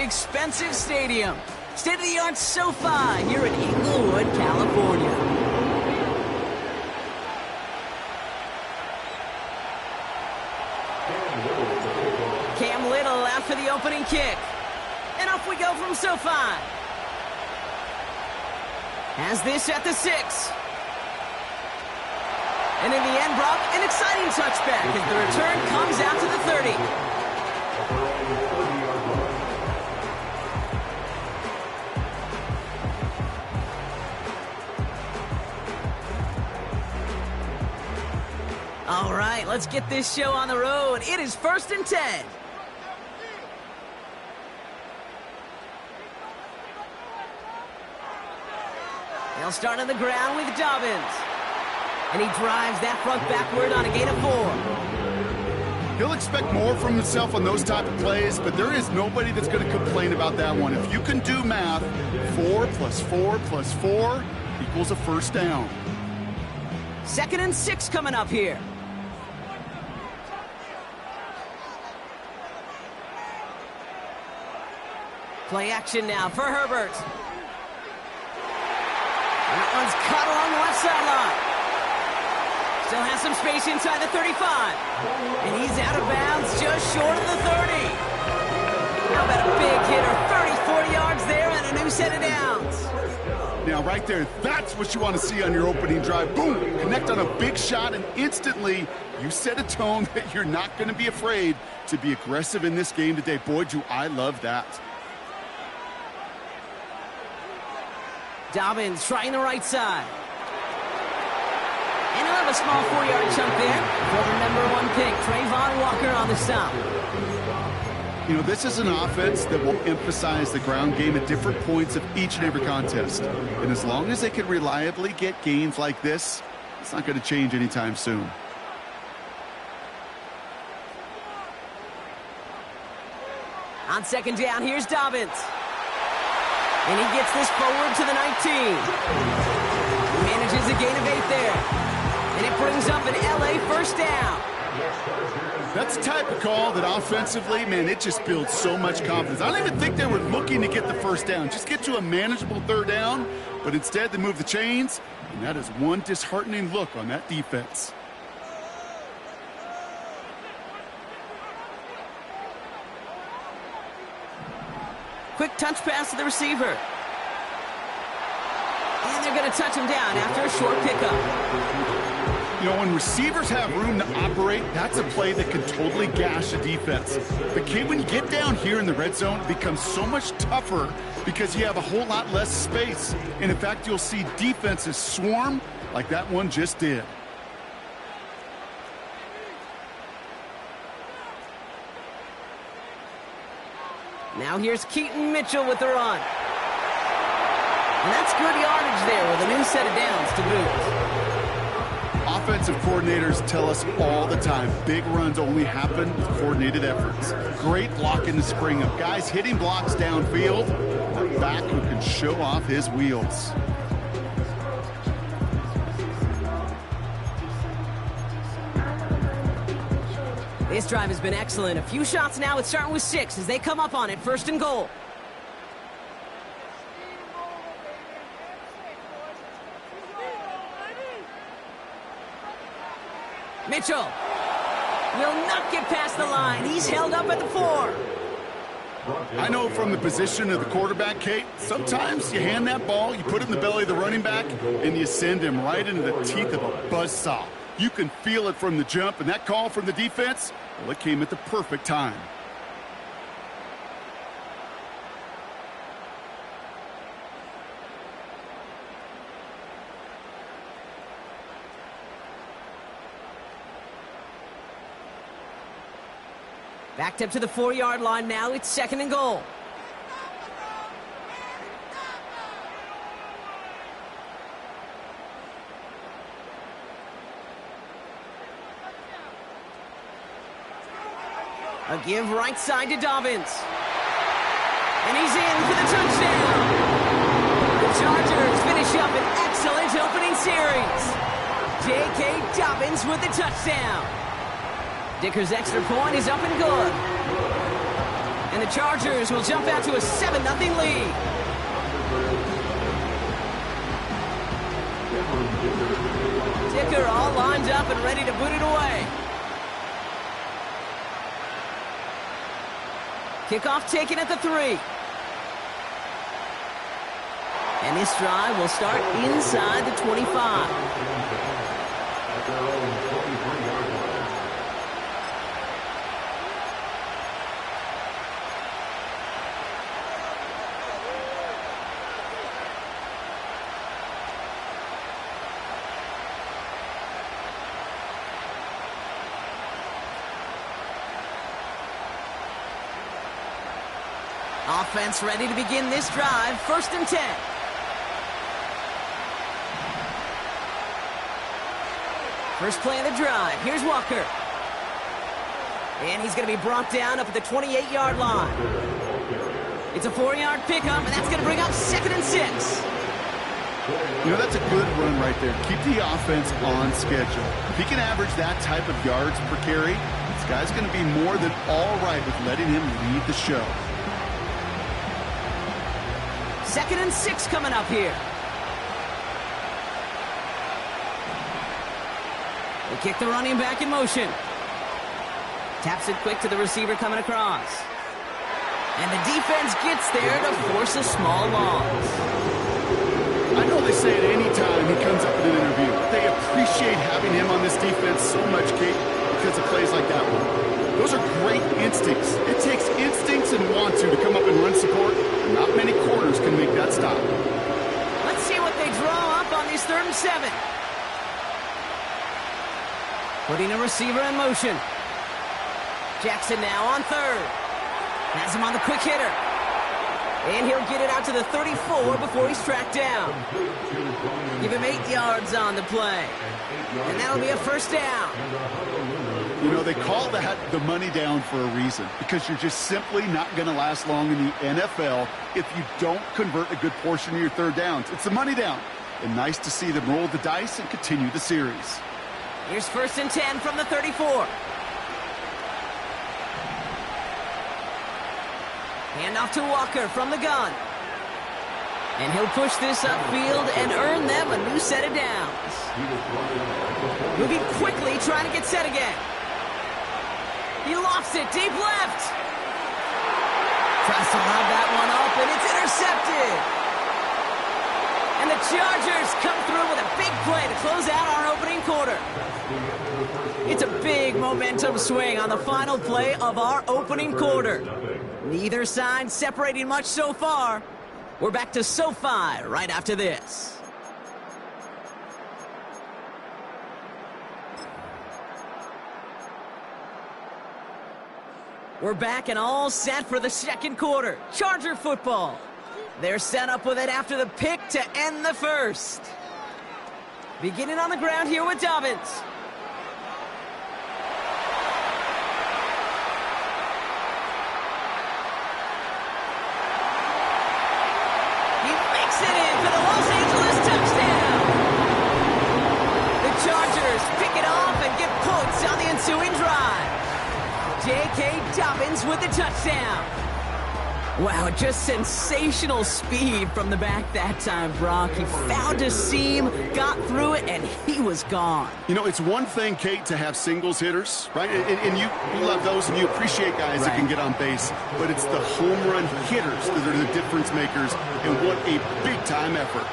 expensive stadium. State-of-the-art SoFi here in Inglewood, California. Cam Little out for the opening kick. And off we go from SoFi. Has this at the 6. And in the end, Brock, an exciting touchback as the return comes out to the 30. All right, let's get this show on the road. It is 1st and 10. They'll start on the ground with Dobbins. And he drives that front backward on a gain of 4. He'll expect more from himself on those type of plays, but there is nobody that's going to complain about that one. If you can do math, 4 plus 4 plus 4 equals a first down. 2nd and 6 coming up here. Play action now for Herbert. And that one's caught along the left sideline. Still has some space inside the 35. And he's out of bounds just short of the 30. How about a big hitter? 30, 40 yards there and a new set of downs. Now, right there, that's what you want to see on your opening drive. Boom! Connect on a big shot, and instantly you set a tone that you're not going to be afraid to be aggressive in this game today. Boy, do I love that. Dobbins trying the right side. And he'll have a small 4-yard chunk there for the #1 pick, Trayvon Walker on the stop. You know, this is an offense that will emphasize the ground game at different points of each and every contest. And as long as they can reliably get gains like this, it's not going to change anytime soon. On 2nd down, here's Dobbins. And he gets this forward to the 19. He manages a gain of 8 there. And it brings up an LA first down. That's the type of call that offensively, man, it just builds so much confidence. I don't even think they were looking to get the first down. Just get to a manageable 3rd down. But instead, they move the chains. And that is one disheartening look on that defense. Quick touch pass to the receiver. And they're going to touch him down after a short pickup. You know, when receivers have room to operate, that's a play that can totally gash a defense. But kid, when you get down here in the red zone, it becomes so much tougher because you have a whole lot less space. And in fact, you'll see defenses swarm like that one just did. Now here's Keaton Mitchell with the run. And that's good yardage there with a new set of downs to boot. Offensive coordinators tell us all the time, big runs only happen with coordinated efforts. Great block in the spring of guys hitting blocks downfield, a back who can show off his wheels. This drive has been excellent. A few shots now. It's starting with 6 as they come up on it. 1st and goal. Mitchell will not get past the line. He's held up at the 4. I know from the position of the quarterback, Kate, sometimes you hand that ball, you put it in the belly of the running back, and you send him right into the teeth of a buzzsaw. You can feel it from the jump, and that call from the defense, well, it came at the perfect time. Backed up to the 4-yard line now. It's 2nd and goal. A give right side to Dobbins. And he's in for the touchdown. The Chargers finish up an excellent opening series. J.K. Dobbins with the touchdown. Dicker's extra point is up and good. And the Chargers will jump out to a 7-0 lead. Dicker all lined up and ready to boot it away. Kickoff taken at the 3. And this drive will start inside the 25. Offense ready to begin this drive. 1st and 10. First play of the drive. Here's Walker. And he's going to be brought down up at the 28-yard line. It's a 4-yard pickup, and that's going to bring up 2nd and 6. You know, that's a good run right there. Keep the offense on schedule. If he can average that type of yards per carry, this guy's going to be more than all right with letting him lead the show. 2nd and 6 coming up here. They kick the running back in motion. Taps it quick to the receiver coming across. And the defense gets there to force a small loss. I know they say it any time he comes up in an interview. They appreciate having him on this defense so much, Kate, because of plays like that one. Those are great instincts. It takes instincts and want to come up and run support. Not many corners can make that stop. Let's see what they draw up on these 3rd and 7. Putting a receiver in motion. Jackson now on 3rd. Has him on the quick hitter. And he'll get it out to the 34 before he's tracked down. Give him 8 yards on the play. And that'll be a 1st down. You know, they call that the money down for a reason, because you're just simply not going to last long in the NFL if you don't convert a good portion of your 3rd downs. It's the money down. And nice to see them roll the dice and continue the series. Here's 1st and 10 from the 34. Handoff to Walker from the gun. And he'll push this upfield and earn them a new set of downs. Moving quickly, trying to get set again. He lofts it deep left. Tries to lob that one up, and it's intercepted. And the Chargers come through with a big play to close out our opening quarter. It's a big momentum swing on the final play of our opening quarter. Neither side separating much so far. We're back to SoFi right after this. We're back and all set for the 2nd quarter. Charger football. They're set up with it after the pick to end the 1st. Beginning on the ground here with Dobbins. He makes it in for the Los Angeles touchdown. The Chargers pick it off and get points on the ensuing drive. J.K. Dobbins with the touchdown. Wow, just sensational speed from the back that time, Brock. He found a seam, got through it, and he was gone. You know, it's one thing, Kate, to have singles hitters, right? And you love those, and you appreciate guys that can get on base. But it's the home run hitters that are the difference makers, and what a big-time effort.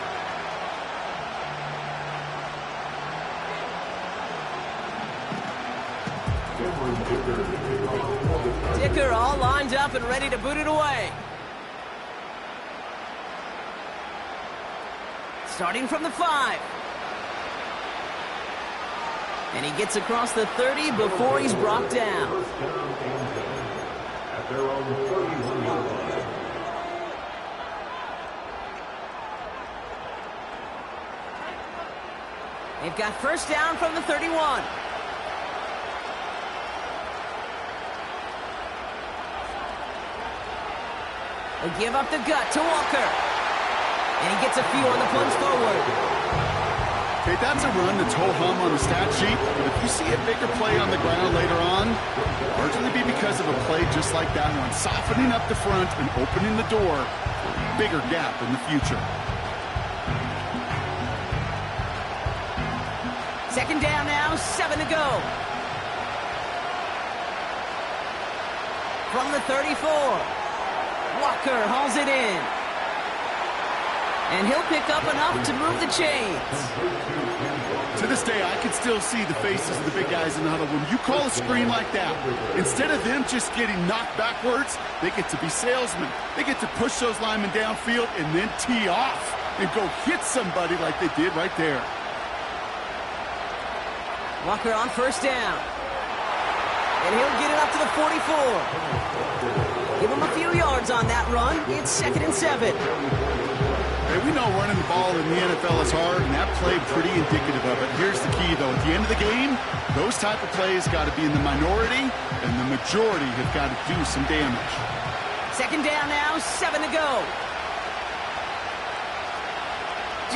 Dicker all lined up and ready to boot it away. Starting from the 5. And he gets across the 30 before he's brought down. They've got 1st down from the 31. They give up the gut to Walker. And he gets a few on the plunge forward. Okay, that's a run that's ho-hum on the stat sheet, but if you see a bigger play on the ground later on, largely be because of a play just like that one, softening up the front and opening the door for a bigger gap in the future. Second down now, 7 to go. From the 34, Walker hauls it in. And he'll pick up enough to move the chains. To this day, I can still see the faces of the big guys in the huddle. When you call a screen like that, instead of them just getting knocked backwards, they get to be salesmen. They get to push those linemen downfield and then tee off and go hit somebody like they did right there. Walker on first down. And he'll get it up to the 44. Give him a few yards on that run. It's 2nd and 7. Hey, we know running the ball in the NFL is hard, and that play pretty indicative of it. Here's the key, though. At the end of the game, those type of plays got to be in the minority, and the majority have got to do some damage. Second down now, 7 to go.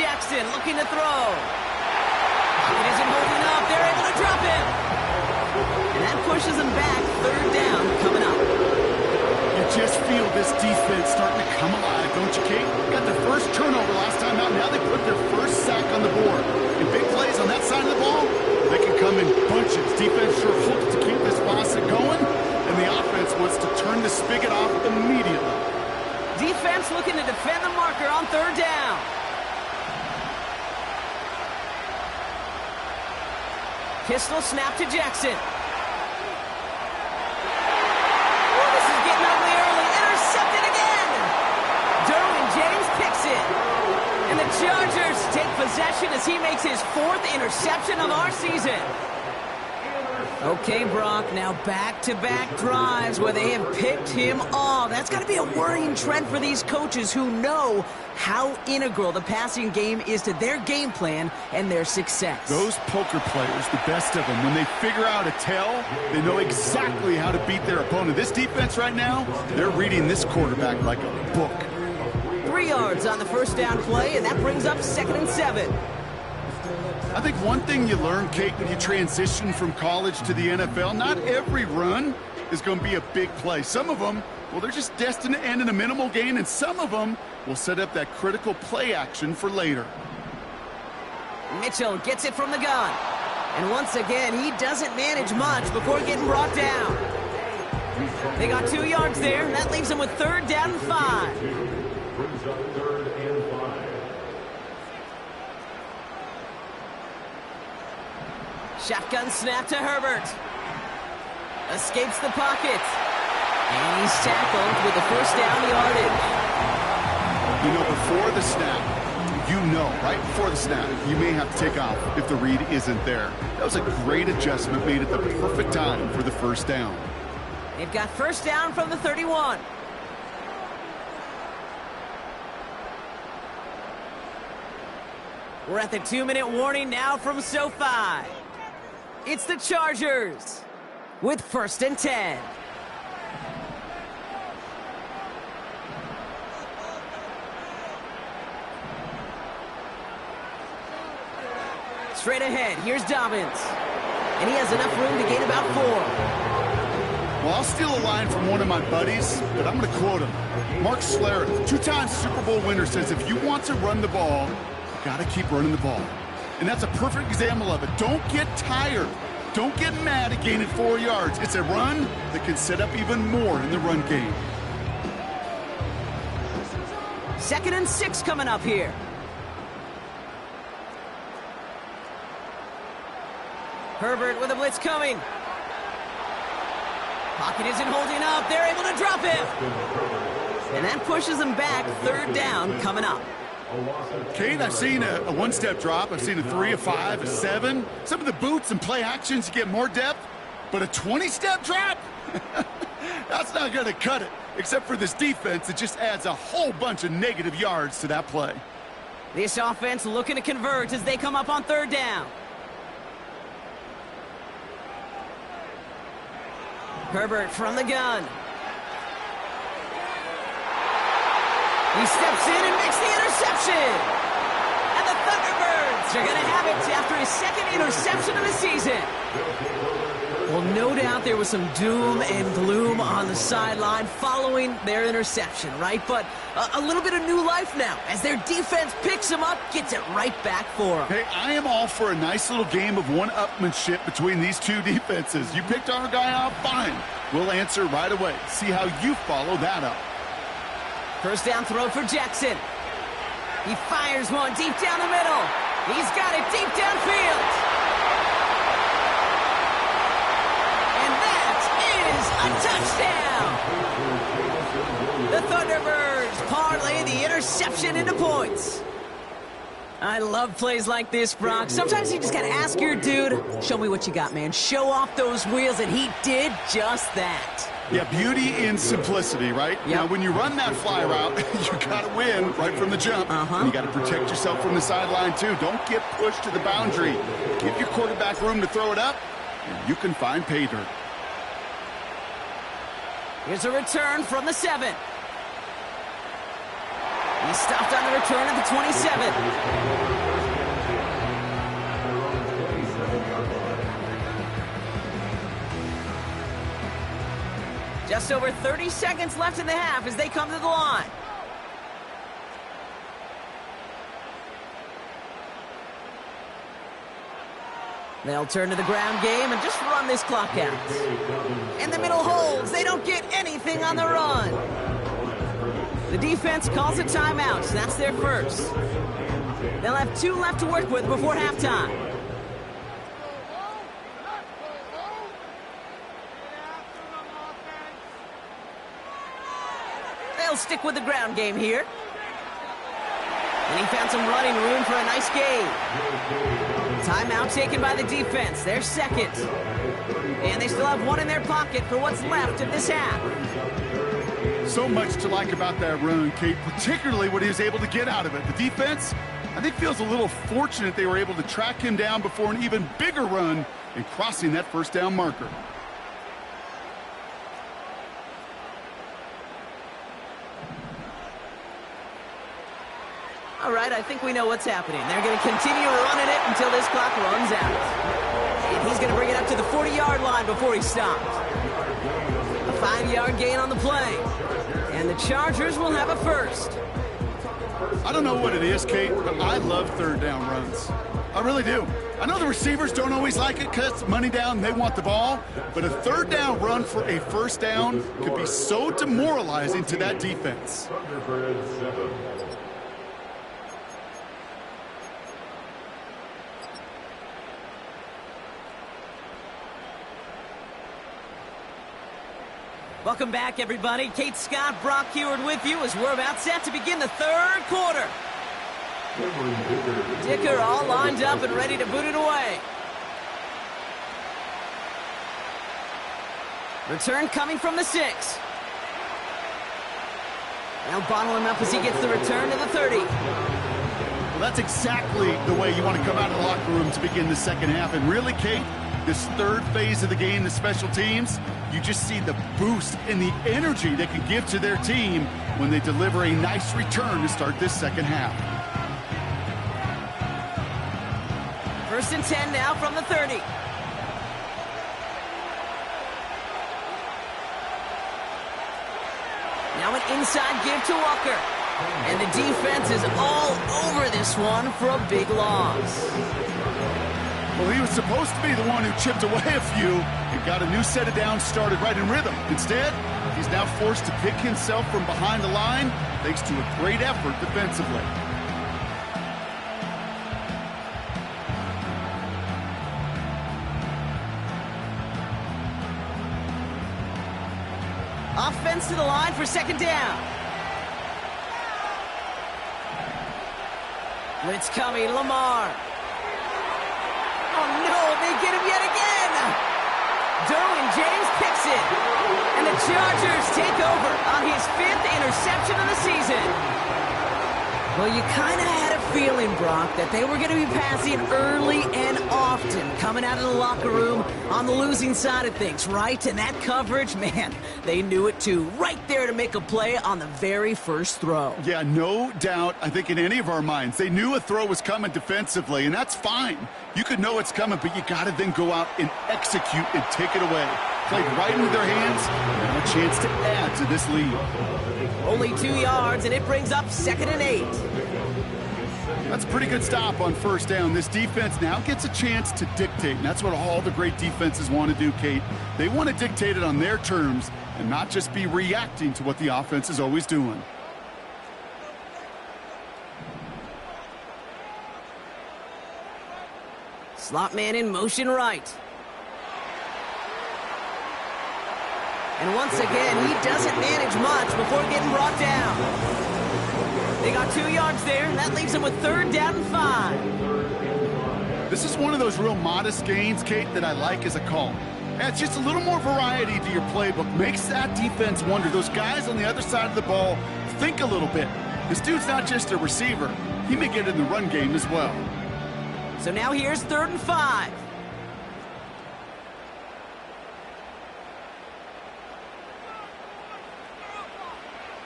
Jackson looking to throw. It isn't holding up. They're able to drop him. And that pushes him back. 3rd down coming up. You just feel this defense starting to come alive, don't you, Kate? Got their first turnover last time out. Now they put their first sack on the board. And big plays on that side of the ball, they can come in bunches. Defense sure hopes to keep this faucet going, and the offense wants to turn the spigot off immediately. Defense looking to defend the marker on 3rd down. Pistol snap to Jackson. Oh, this is getting ugly early. Intercepted again. Derwin James picks it. And the Chargers take possession as he makes his 4th interception of our season. Okay, Brock, now back-to-back drives where they have picked him off. That's got to be a worrying trend for these coaches who know how integral the passing game is to their game plan and their success. Those poker players, the best of them, when they figure out a tell, they know exactly how to beat their opponent. This defense right now, they're reading this quarterback like a book. 3 yards on the first down play, and that brings up 2nd and 7. I think one thing you learn, Kate, when you transition from college to the NFL, not every run is going to be a big play. Some of them, well, they're just destined to end in a minimal gain, and some of them will set up that critical play action for later. Mitchell gets it from the gun. And once again, he doesn't manage much before getting brought down. They got 2 yards there, and that leaves them with 3rd down and 5. Shotgun snap to Herbert. Escapes the pocket. And he's tackled with the first down yardage. You know, before the snap, right before the snap, you may have to take off if the read isn't there. That was a great adjustment made at the perfect time for the first down. They've got first down from the 31. We're at the 2-minute warning now from SoFi. It's the Chargers with 1st and 10. Straight ahead, here's Dobbins. And he has enough room to gain about 4. Well, I'll steal a line from one of my buddies, but I'm going to quote him. Mark Schlereth, 2-time Super Bowl winner, says if you want to run the ball, you got to keep running the ball. And that's a perfect example of it. Don't get tired. Don't get mad at gaining 4 yards. It's a run that can set up even more in the run game. 2nd and 6 coming up here. Herbert with a blitz coming. Pocket isn't holding up. They're able to drop him. And that pushes them back. 3rd down coming up. Kate, I've seen a one-step drop. I've seen a 3, a 5, a 7. Some of the boots and play actions, you get more depth. But a 20-step drop? That's not going to cut it. Except for this defense, it just adds a whole bunch of negative yards to that play. This offense looking to convert as they come up on 3rd down. Herbert from the gun. He steps in and makes the interception. And the Thunderbirds are going to have it after his second interception of the season. Well, no doubt there was some doom and gloom on the sideline following their interception, right? But a little bit of new life now as their defense picks them up, gets it right back for them. Hey, I am all for a nice little game of one-upmanship between these two defenses. You picked our guy out, fine. We'll answer right away. See how you follow that up. First down throw for Jackson. He fires one deep down the middle. He's got it deep downfield. A touchdown! The Thunderbirds parlay the interception into points. I love plays like this, Brock. Sometimes you just gotta ask your dude, show me what you got, man. Show off those wheels, and he did just that. Yeah, beauty in simplicity, right? Yep. Now, when you run that fly route, you gotta win right from the jump. And you gotta protect yourself from the sideline, too. Don't get pushed to the boundary. Give your quarterback room to throw it up, and you can find pay dirt. Here's a return from the 7. He stopped on the return at the 27. Just over 30 seconds left in the half as they come to the line. They'll turn to the ground game and just run this clock out. In the middle holds. They don't get anything on the run. The defense calls a timeout. That's their first. They'll have 2 left to work with before halftime. They'll stick with the ground game here. And he found some running room for a nice gain. Timeout taken by the defense. Their second. And they still have 1 in their pocket for what's left of this half. So much to like about that run, Kate, particularly what he was able to get out of it. The defense, I think, feels a little fortunate they were able to track him down before an even bigger run and crossing that first down marker. All right, I think we know what's happening. They're going to continue running it until this clock runs out. And he's going to bring it up to the 40-yard line before he stops. A 5-yard gain on the play. And the Chargers will have a first. I don't know what it is, Kate, but I love third down runs. I really do. I know the receivers don't always like it because it's money down and they want the ball, but a third down run for a first down could be so demoralizing to that defense. Welcome back, everybody. Kate Scott, Brock Heward with you as we're about set to begin the third quarter. Dicker all lined up and ready to boot it away. Return coming from the 6. They'll bottle him up as he gets the return to the 30. Well, that's exactly the way you want to come out of the locker room to begin the second half. And really, Kate, this third phase of the game, the special teams, you just see the boost and the energy they can give to their team when they deliver a nice return to start this second half. First and 10 now from the 30. Now an inside give to Walker. And the defense is all over this one for a big loss. Well, he was supposed to be the one who chipped away a few and got a new set of downs started right in rhythm. Instead, he's now forced to pick himself from behind the line thanks to a great effort defensively. Offense to the line for second down. Blitz coming, Lamar. Oh, no, they get him yet again. Derwin James picks it. And the Chargers take over on his 5th interception of the season. Well, you kind of had a feeling, Brock, that they were going to be passing early and often coming out of the locker room on the losing side of things, right? And that coverage, man, they knew it too. Right there to make a play on the very first throw. Yeah, no doubt, I think in any of our minds, they knew a throw was coming defensively, and that's fine. You could know it's coming, but you got to then go out and execute and take it away. Played right into their hands, and now a chance to add to this lead. Only 2 yards, and it brings up 2nd and 8. That's a pretty good stop on first down. This defense now gets a chance to dictate, and that's what all the great defenses want to do, Kate. They want to dictate it on their terms and not just be reacting to what the offense is always doing. Slot man in motion right. And once again, he doesn't manage much before getting brought down. They got 2 yards there, and that leaves them with 3rd down and 5. This is one of those real modest gains, Kate, that I like as a call. It's just a little more variety to your playbook. Makes that defense wonder. Those guys on the other side of the ball think a little bit. This dude's not just a receiver. He may get in the run game as well. So now here's 3rd and 5.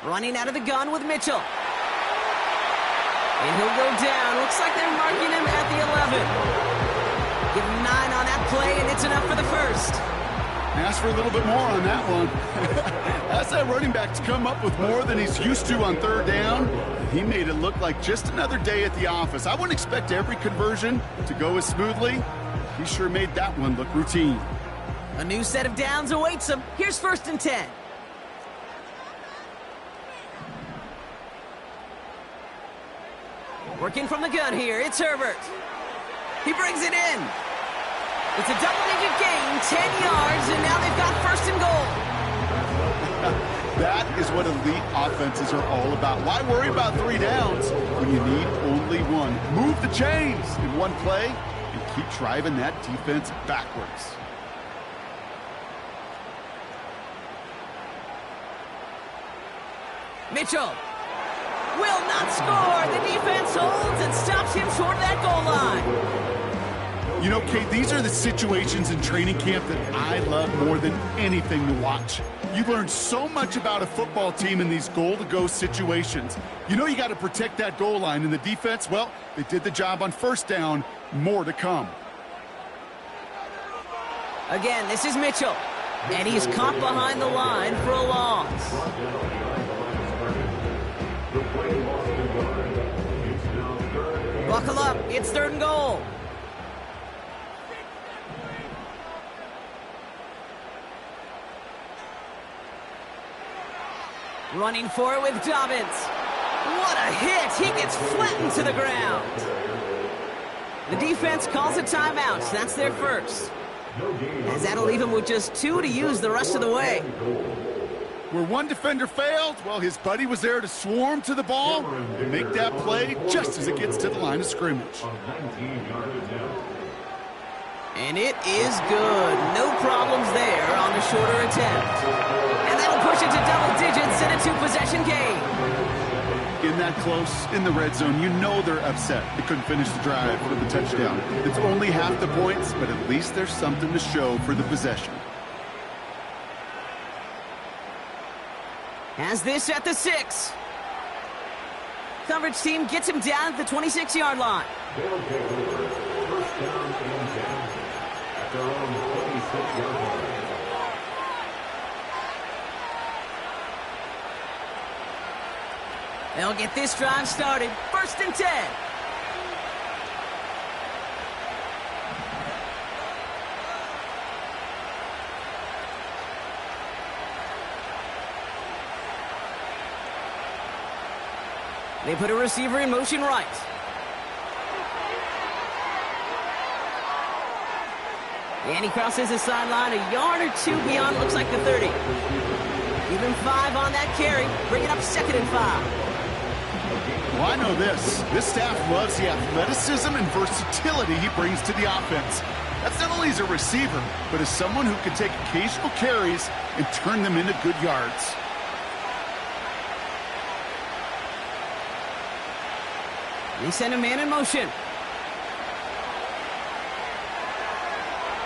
Running out of the gun with Mitchell. And he'll go down. Looks like they're marking him at the 11. Give him 9 on that play, and it's enough for the first. Ask for a little bit more on that one. That's that running back to come up with more than he's used to on 3rd down. He made it look like just another day at the office. I wouldn't expect every conversion to go as smoothly. He sure made that one look routine. A new set of downs awaits him. Here's 1st and 10. Working from the gun here, it's Herbert. He brings it in. It's a double-digit gain, 10 yards, and now they've got 1st and goal. That is what elite offenses are all about. Why worry about 3 downs when you need only one? Move the chains in one play and keep driving that defense backwards. Mitchell will not score. The defense holds and stops him short of that goal line. You know, Kate, these are the situations in training camp that I love more than anything to watch. You learn so much about a football team in these goal-to-go situations. You know you got to protect that goal line, and the defense, well, they did the job on 1st down. More to come. Again, this is Mitchell, and he's caught behind the line for a loss. Buckle up, it's 3rd and goal. Running for it with Dobbins. What a hit! He gets flattened to the ground. The defense calls a timeout. That's their first. As that'll leave him with just 2 to use the rest of the way. Where one defender failed, well, his buddy was there to swarm to the ball and make that play just as it gets to the line of scrimmage. And it is good. No problems there on the shorter attempt. And that'll push it to double digits and a 2-possession game. In that close, in the red zone, you know they're upset. They couldn't finish the drive with the touchdown. It's only half the points, but at least there's something to show for the possession. Has this at the 6. Coverage team gets him down at the 26-yard line. They'll take over. 1st down and 10 at their own 26-yard line. They'll get this drive started. 1st and 10. They put a receiver in motion right. And he crosses the sideline a yard or 2 beyond, looks like the 30. Give him 5 on that carry. Bring it up 2nd and 5. Well, I know this. This staff loves the athleticism and versatility he brings to the offense. That's not only as a receiver, but as someone who can take occasional carries and turn them into good yards. They send a man in motion.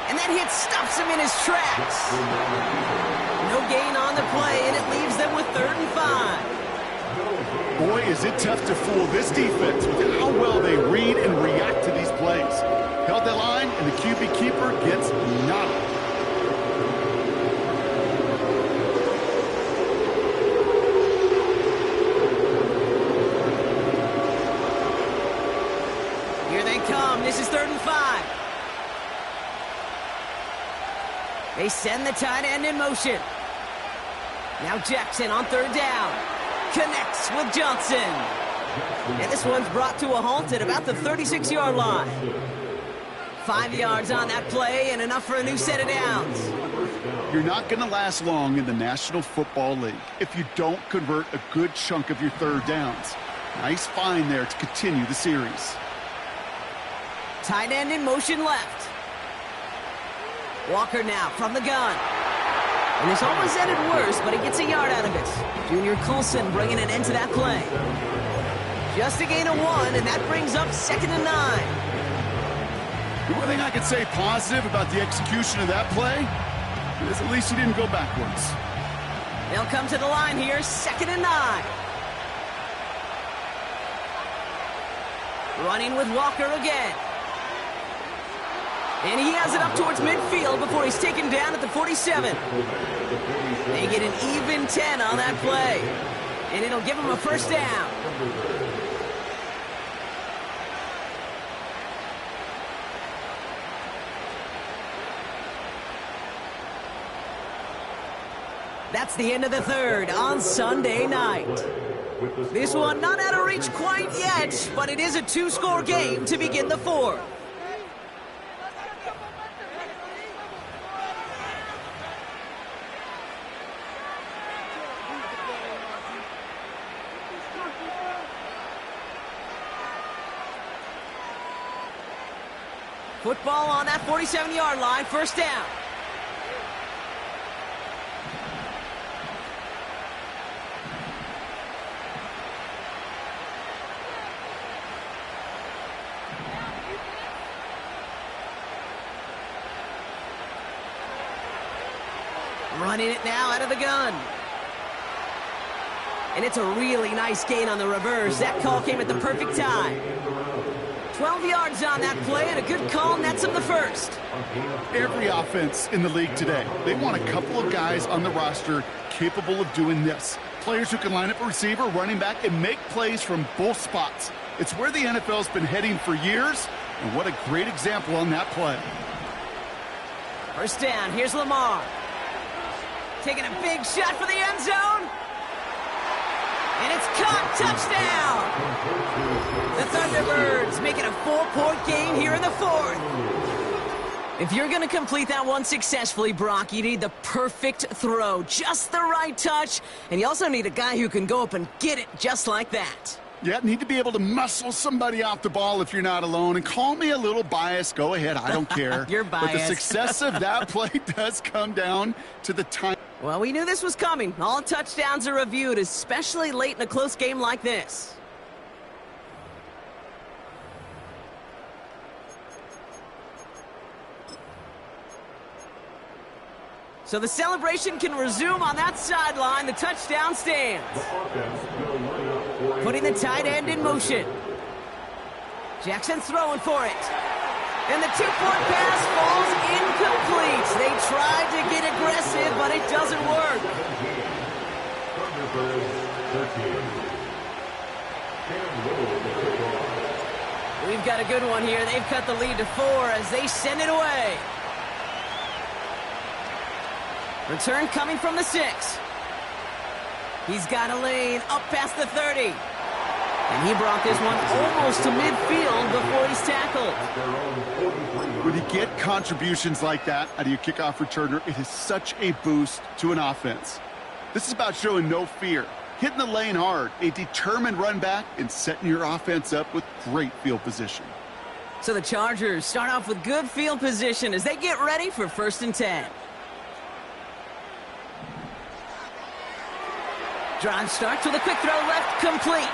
And that hit stops him in his tracks. No gain on the play, and it leaves them with 3rd and 5. Boy, is it tough to fool this defense with how well they read and react to these plays. Held that line, and the QB keeper gets nada. Here they come. This is 3rd and 5. They send the tight end in motion. Now Jackson on 3rd down. Connects with Johnson. And this one's brought to a halt at about the 36-yard line. 5 yards on that play and enough for a new set of downs. You're not going to last long in the National Football League if you don't convert a good chunk of your 3rd downs. Nice find there to continue the series. Tight end in motion left. Walker now from the gun. And this almost ended worse, but he gets a yard out of it. Junior Colson bringing an end to that play. Just a gain of 1, and that brings up 2nd and 9. The one thing I could say positive about the execution of that play is at least he didn't go backwards. They'll come to the line here, 2nd and 9. Running with Walker again. And he has it up towards midfield before he's taken down at the 47. They get an even 10 on that play. And it'll give him a 1st down. That's the end of the 3rd on Sunday night. This one not out of reach quite yet, but it is a 2-score game to begin the 4th. Football on that 47-yard line, 1st down. Running it now out of the gun. And it's a really nice gain on the reverse. That call came at the perfect time. 12 yards on that play, and a good call nets him the 1st. Every offense in the league today, they want a couple of guys on the roster capable of doing this. Players who can line up a receiver, running back, and make plays from both spots. It's where the NFL's been heading for years, and what a great example on that play. 1st down, here's Lamar. Taking a big shot for the end zone. And it's caught. Touchdown! The Thunderbirds making a 4-point game here in the 4th. If you're going to complete that one successfully, Brock, you need the perfect throw. Just the right touch. And you also need a guy who can go up and get it just like that. Yeah, need to be able to muscle somebody off the ball if you're not alone. And call me a little biased. Go ahead. I don't care. You're biased. But the success of that play does come down to the time. Well, we knew this was coming. All touchdowns are reviewed, especially late in a close game like this. So the celebration can resume on that sideline. The touchdown stands. Putting the tight end in motion. Jackson throwing for it. And the 2-point pass falls incomplete. They tried to get aggressive, but it doesn't work. We've got a good one here. They've cut the lead to 4 as they send it away. Return coming from the 6. He's got a lane up past the 30. And he brought this one almost to midfield before he's tackled. When you get contributions like that out of your kickoff returner, it is such a boost to an offense. This is about showing no fear, hitting the lane hard, a determined run back, and setting your offense up with great field position. So the Chargers start off with good field position as they get ready for 1st and 10. Drive starts with a quick throw left, complete.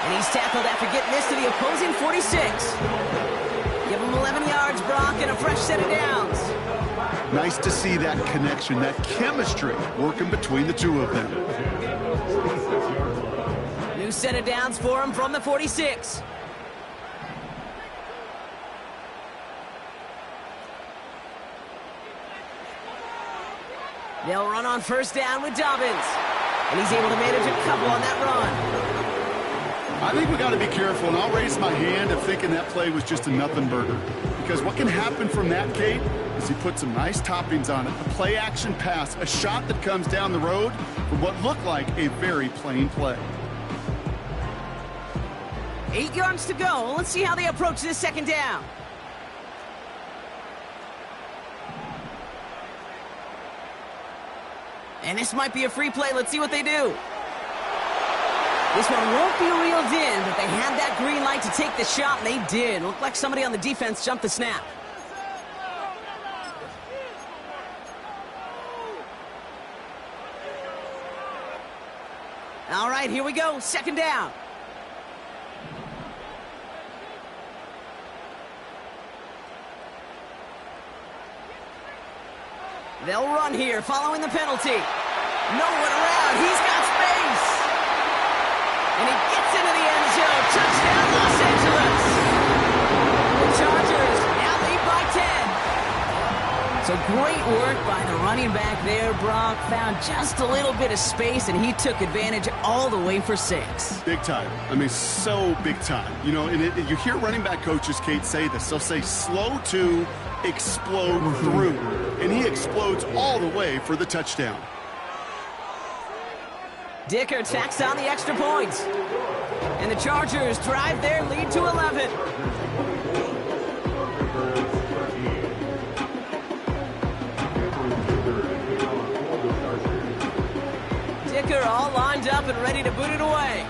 And he's tackled after getting this to the opposing 46. Give him 11 yards, Brock, and a fresh set of downs. Nice to see that connection, that chemistry working between the two of them. New set of downs for him from the 46. They'll run on first down with Dobbins. And he's able to manage a couple on that run. I think we got to be careful, and I'll raise my hand of thinking that play was just a nothing burger. Because what can happen from that, Kate, is he put some nice toppings on it. A play-action pass, a shot that comes down the road for what looked like a very plain play. 8 yards to go. Let's see how they approach this second down. And this might be a free play. Let's see what they do. This one won't be reeled in, but they had that green light to take the shot, and they did. Looked like somebody on the defense jumped the snap. All right, here we go. Second down. They'll run here, following the penalty. No one around. He's got space. And he gets into the end zone. Touchdown, Los Angeles. The Chargers now lead by 10. So great work by the running back there, Brock. Found just a little bit of space, and he took advantage all the way for 6. Big time. I mean, so big time. You know, and you hear running back coaches, Kate, say this. They'll say slow to explode through. And he explodes all the way for the touchdown. Dicker tacks on the extra points. And the Chargers drive their lead to 11. Dicker all lined up and ready to boot it away.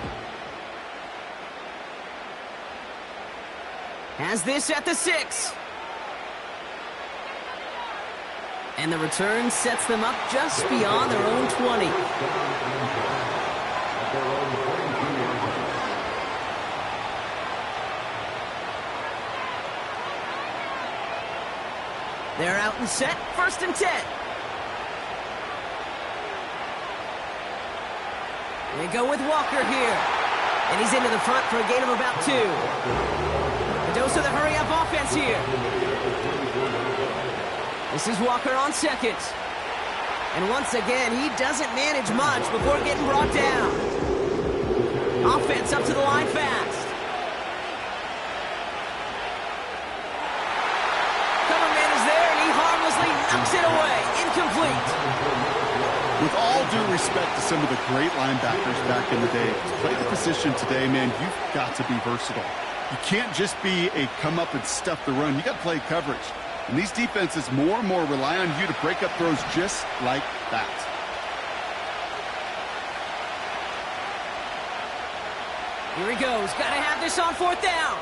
Has this at the 6. And the return sets them up just beyond their own 20. They're out and set, 1st and 10. They go with Walker here. And he's into the front for a gain of about 2. A dose of the hurry-up offense here. This is Walker on second. And once again, he doesn't manage much before getting brought down. Offense up to the line fast. Cover man is there, and he harmlessly knocks it away. Incomplete. With all due respect to some of the great linebackers back in the day, to play the position today, man, you've got to be versatile. You can't just be a come up and stuff the run. You got to play coverage. And these defenses more and more rely on you to break up throws just like that. Here he goes. Got to have this on 4th down.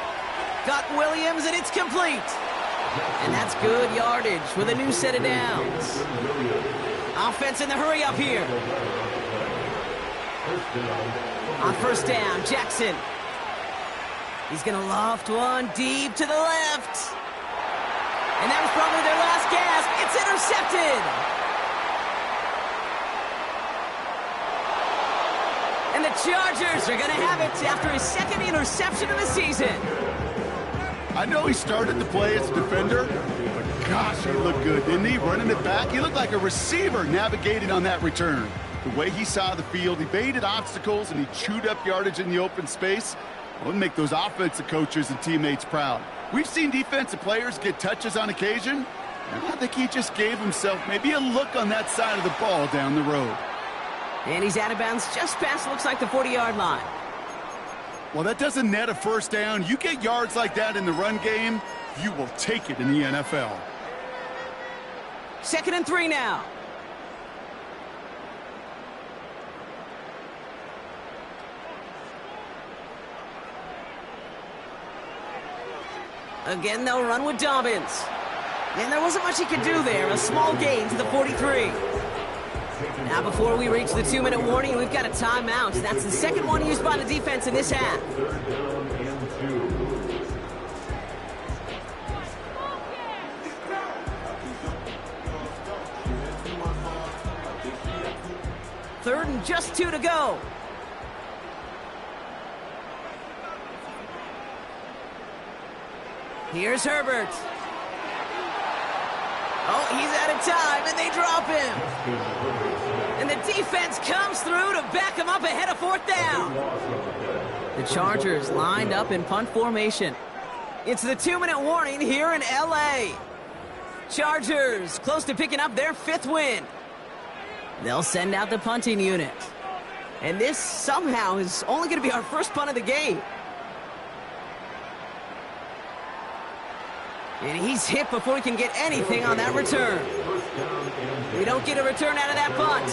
Got Williams, and it's complete. And that's good yardage with a new set of downs. Offense in the hurry up here. On first down, Jackson. He's going to loft one deep to the left. And that was probably their last gasp. It's intercepted. And the Chargers are going to have it after his 2nd interception of the season. I know he started the play as a defender, but gosh, he looked good, didn't he? Running it back, he looked like a receiver navigating on that return. The way he saw the field, he baited obstacles, and he chewed up yardage in the open space. Well, it'll make those offensive coaches and teammates proud. We've seen defensive players get touches on occasion, and I think he just gave himself maybe a look on that side of the ball down the road. And he's out of bounds just past, looks like, the 40-yard line. Well, that doesn't net a first down. You get yards like that in the run game, you will take it in the NFL. 2nd and 3 now. Again, they'll run with Dobbins. And there wasn't much he could do there. A small gain to the 43. Now before we reach the 2-minute warning, we've got a timeout. That's the second one used by the defense in this half. Third down and 2. Third and just 2 to go. Here's Herbert. Oh, he's out of time, and they drop him. And the defense comes through to back him up ahead of 4th down. The Chargers lined up in punt formation. It's the 2-minute warning here in L.A. Chargers close to picking up their 5th win. They'll send out the punting unit. And this somehow is only going to be our first punt of the game. And he's hit before he can get anything on that return. We don't get a return out of that punt.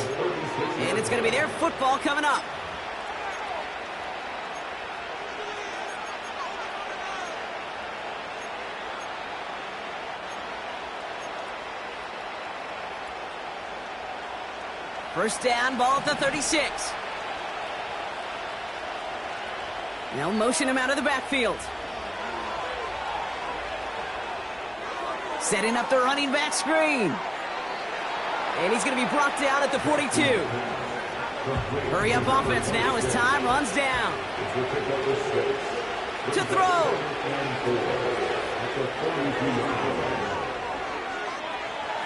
And it's going to be their football coming up. First down, ball at the 36. They'll motion him out of the backfield. Setting up the running back screen. And he's going to be brought down at the 42. Hurry up offense now as time runs down. To throw.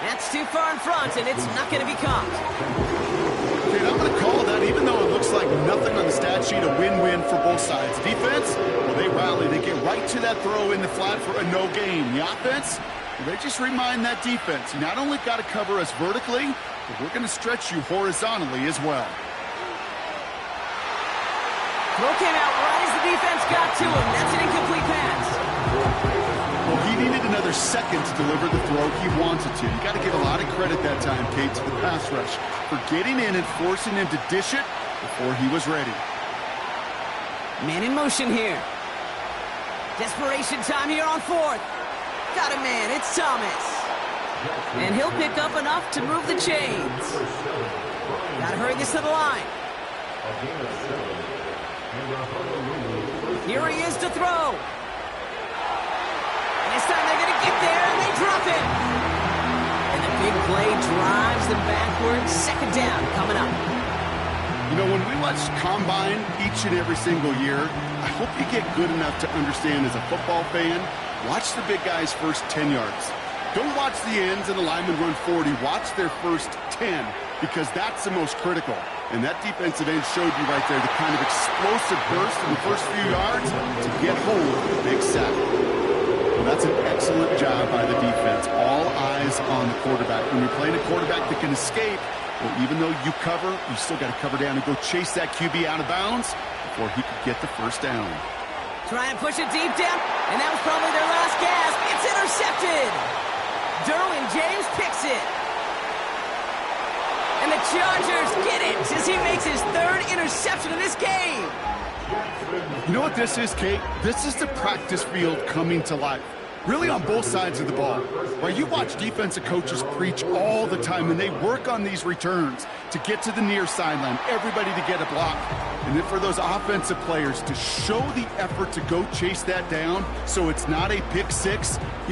That's too far in front, and it's not going to be caught. Okay, I'm going to call that, even though it looks like nothing on the stat sheet, a win-win for both sides. Defense, well, they rally. They get right to that throw in the flat for a no gain. The offense, well, they just remind that defense, you not only got to cover us vertically, but we're going to stretch you horizontally as well. Throw came out right as the defense got to him. That's an incomplete pass. Well, he needed another second to deliver the throw he wanted to. You got to give a lot of credit that time, Kate, to the pass rush for getting in and forcing him to dish it before he was ready. Man in motion here. Desperation time here on 4th. Got a man, it's Thomas. And he'll pick up enough to move the chains. Gotta hurry this to the line. Here he is to throw. And this time they're gonna get there and they drop him. And the big play drives them backwards. Second down coming up. You know, when we watch Combine each and every single year, I hope you get good enough to understand as a football fan, watch the big guys' first 10 yards. Don't watch the ends and the linemen run 40. Watch their first 10, because that's the most critical. And that defensive end showed you right there the kind of explosive burst in the first few yards to get hold of the big sack. Well, that's an excellent job by the defense. All eyes on the quarterback. When you're playing a quarterback that can escape, well, even though you cover, you still got to cover down and go chase that QB out of bounds before he could get the first down. Trying to push it deep down, and that was probably their last gasp. It's intercepted. Derwin James picks it. And the Chargers get it as he makes his 3rd interception in this game. You know what this is, Kate? This is the practice field coming to life. Really on both sides of the ball. Where you watch defensive coaches preach all the time, and they work on these returns to get to the near sideline, everybody to get a block. And then for those offensive players to show the effort to go chase that down so it's not a pick six,